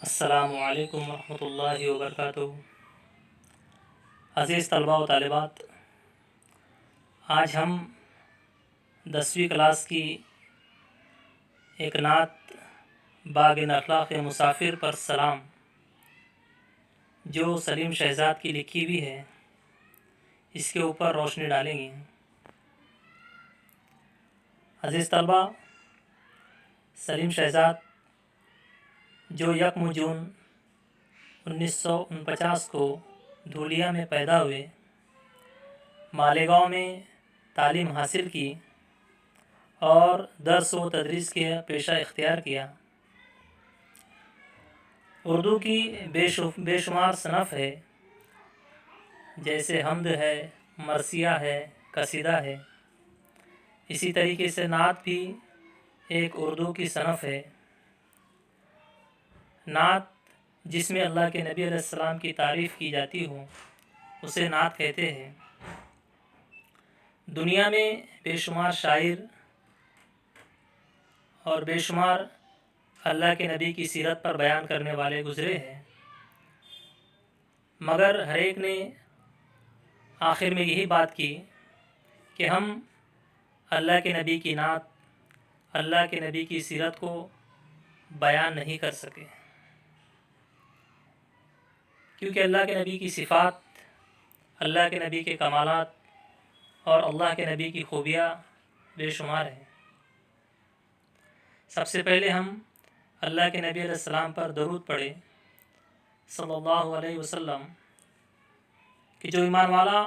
السلام علیکم ورحمۃ اللہ وبرکاتہ۔ عزیز طلباء و طالبات، آج ہم 10ویں کلاس کی ایک نعت باغ اخلاق مسافر پر سلام جو سلیم شہزاد کی لکھی ہوئی ہے، اس کے اوپر روشنی ڈالیں گے۔ عزیز طلباء، سلیم شہزاد جو 1 جون 1949 کو دھولیا میں پیدا ہوئے، مالیگاؤں میں تعلیم حاصل کی اور درس و تدریس کے پیشہ اختیار کیا۔ اردو کی بے شمار صنف ہے، جیسے حمد ہے، مرثیہ ہے، قصیدہ ہے۔ اسی طریقے سے نعت بھی ایک اردو کی صنف ہے۔ نعت جس میں اللہ کے نبی علیہ السلام کی تعریف کی جاتی ہو، اسے نعت کہتے ہیں۔ دنیا میں بے شمار شاعر اور بے شمار اللہ کے نبی کی سیرت پر بیان کرنے والے گزرے ہیں، مگر ہر ایک نے آخر میں یہی بات کی کہ ہم اللہ کے نبی کی نعت، اللہ کے نبی کی سیرت کو بیان نہیں کر سکے، کیونکہ اللہ کے نبی کی صفات، اللہ کے نبی کے کمالات اور اللہ کے نبی کی خوبیاں بے شمار ہیں۔ سب سے پہلے ہم اللہ کے نبی علیہ السلام پر درود پڑھیں صلی اللہ علیہ وسلم، کہ جو ایمان والا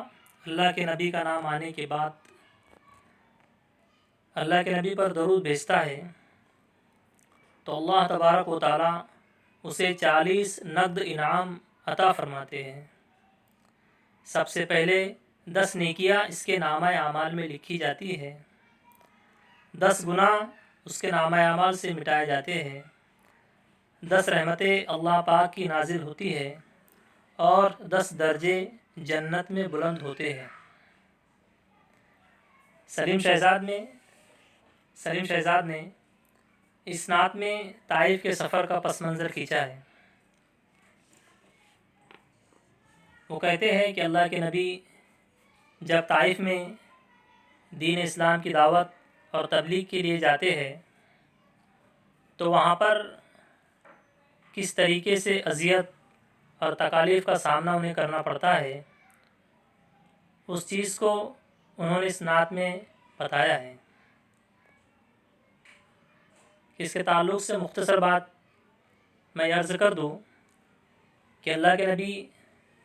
اللہ کے نبی کا نام آنے کے بعد اللہ کے نبی پر درود بھیجتا ہے تو اللہ تبارک و تعالی اسے 40 نقد انعام عطا فرماتے ہیں۔ سب سے پہلے 10 نیکیاں اس کے نامہ اعمال میں لکھی جاتی ہے، 10 گناہ اس کے نامہ اعمال سے مٹائے جاتے ہیں، 10 رحمتیں اللہ پاک کی نازل ہوتی ہے اور 10 درجے جنت میں بلند ہوتے ہیں۔ سلیم شہزاد نے اس نعت میں طائف کے سفر کا پس منظر کھینچا ہے۔ وہ کہتے ہیں کہ اللہ کے نبی جب طائف میں دین اسلام کی دعوت اور تبلیغ کے لیے جاتے ہیں تو وہاں پر کس طریقے سے اذیت اور تکالیف کا سامنا انہیں کرنا پڑتا ہے، اس چیز کو انہوں نے اس نعت میں بتایا ہے۔ اس کے تعلق سے مختصر بات میں عرض کر دوں کہ اللہ کے نبی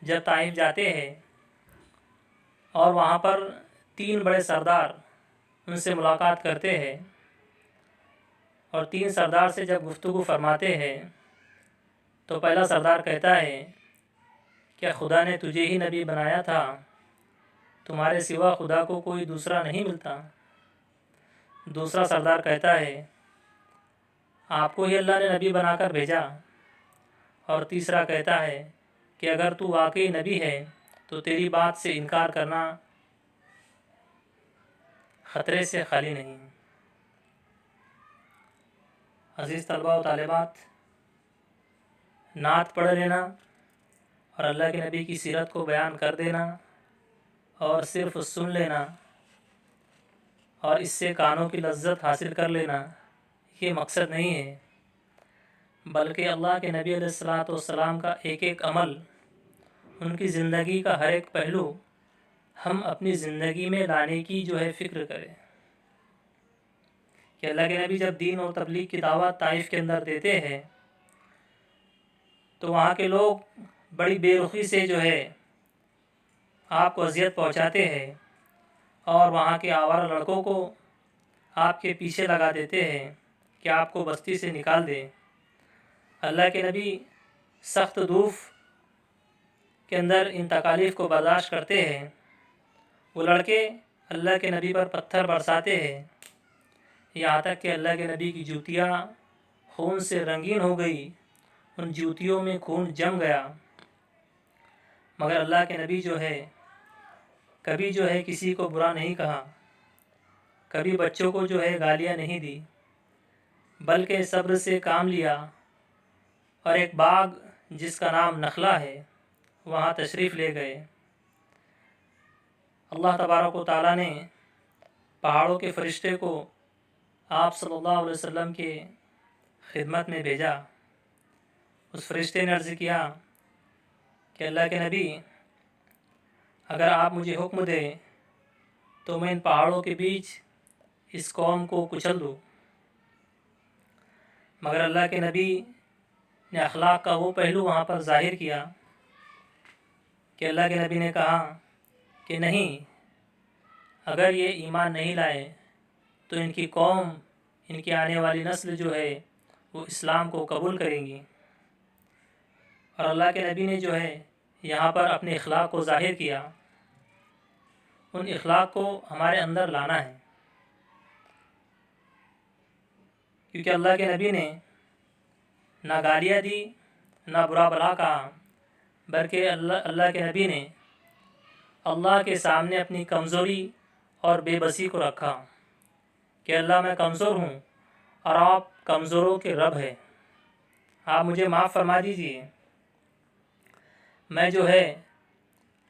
جب طائف جاتے ہیں اور وہاں پر 3 بڑے سردار ان سے ملاقات کرتے ہیں اور 3 سردار سے جب گفتگو فرماتے ہیں تو پہلا سردار کہتا ہے کہ خدا نے تجھے ہی نبی بنایا تھا، تمہارے سوا خدا کو کوئی دوسرا نہیں ملتا۔ دوسرا سردار کہتا ہے آپ کو ہی اللہ نے نبی بنا کر بھیجا۔ اور تیسرا کہتا ہے کہ اگر تو واقعی نبی ہے تو تیری بات سے انکار کرنا خطرے سے خالی نہیں۔ عزیز طلباء و طالبات، نعت پڑھ لینا اور اللہ کے نبی کی سیرت کو بیان کر دینا اور صرف سن لینا اور اس سے کانوں کی لذت حاصل کر لینا، یہ مقصد نہیں ہے، بلکہ اللہ کے نبی علیہ السلام کا ایک ایک عمل، ان کی زندگی کا ہر ایک پہلو ہم اپنی زندگی میں لانے کی فکر کریں کہ اللہ کے نبی جب دین اور تبلیغ کی دعوت طائف کے اندر دیتے ہیں تو وہاں کے لوگ بڑی بے رخی سے آپ کو اذیت پہنچاتے ہیں اور وہاں کے آوارہ لڑکوں کو آپ کے پیچھے لگا دیتے ہیں کہ آپ کو بستی سے نکال دیں۔ اللہ کے نبی سخت دھوپ کے اندر ان تکالیف کو برداشت کرتے ہیں۔ وہ لڑکے اللہ کے نبی پر پتھر برساتے ہیں، یہاں تک کہ اللہ کے نبی کی جوتیاں خون سے رنگین ہو گئی، ان جوتیوں میں خون جم گیا، مگر اللہ کے نبی کبھی کسی کو برا نہیں کہا، کبھی بچوں کو گالیاں نہیں دی، بلکہ صبر سے کام لیا اور ایک باغ جس کا نام نخلا ہے وہاں تشریف لے گئے۔ اللہ تبارک و تعالیٰ نے پہاڑوں کے فرشتے کو آپ صلی اللہ علیہ وسلم کے خدمت میں بھیجا۔ اس فرشتے نے عرض کیا کہ اللہ کے نبی، اگر آپ مجھے حکم دیں تو میں ان پہاڑوں کے بیچ اس قوم کو کچل دوں۔ مگر اللہ کے نبی نے اخلاق کا وہ پہلو وہاں پر ظاہر کیا کہ اللہ کے نبی نے کہا کہ نہیں، اگر یہ ایمان نہیں لائے تو ان کی قوم، ان کی آنے والی نسل جو ہے وہ اسلام کو قبول کریں گی۔ اور اللہ کے نبی نے جو ہے یہاں پر اپنے اخلاق کو ظاہر کیا۔ ان اخلاق کو ہمارے اندر لانا ہے، کیونکہ اللہ کے نبی نے نہ گالیاں دی، نہ برا بھلا کہا، بلکہ اللہ کے نبی نے اللہ کے سامنے اپنی کمزوری اور بے بسی کو رکھا کہ اللہ میں کمزور ہوں اور آپ کمزوروں کے رب ہیں، آپ مجھے معاف فرما دیجئے۔ میں جو ہے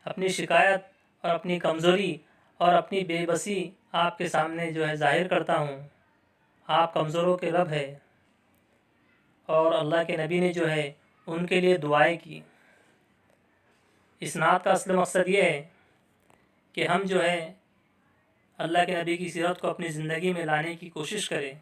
اپنی شکایت اور اپنی کمزوری اور اپنی بے بسی آپ کے سامنے جو ہے ظاہر کرتا ہوں، آپ کمزوروں کے رب ہے۔ اور اللہ کے نبی نے جو ہے ان کے لیے دعائیں کی۔ اس نعت کا اصل مقصد یہ ہے کہ ہم جو ہے اللہ کے نبی کی سیرت کو اپنی زندگی میں لانے کی کوشش کریں۔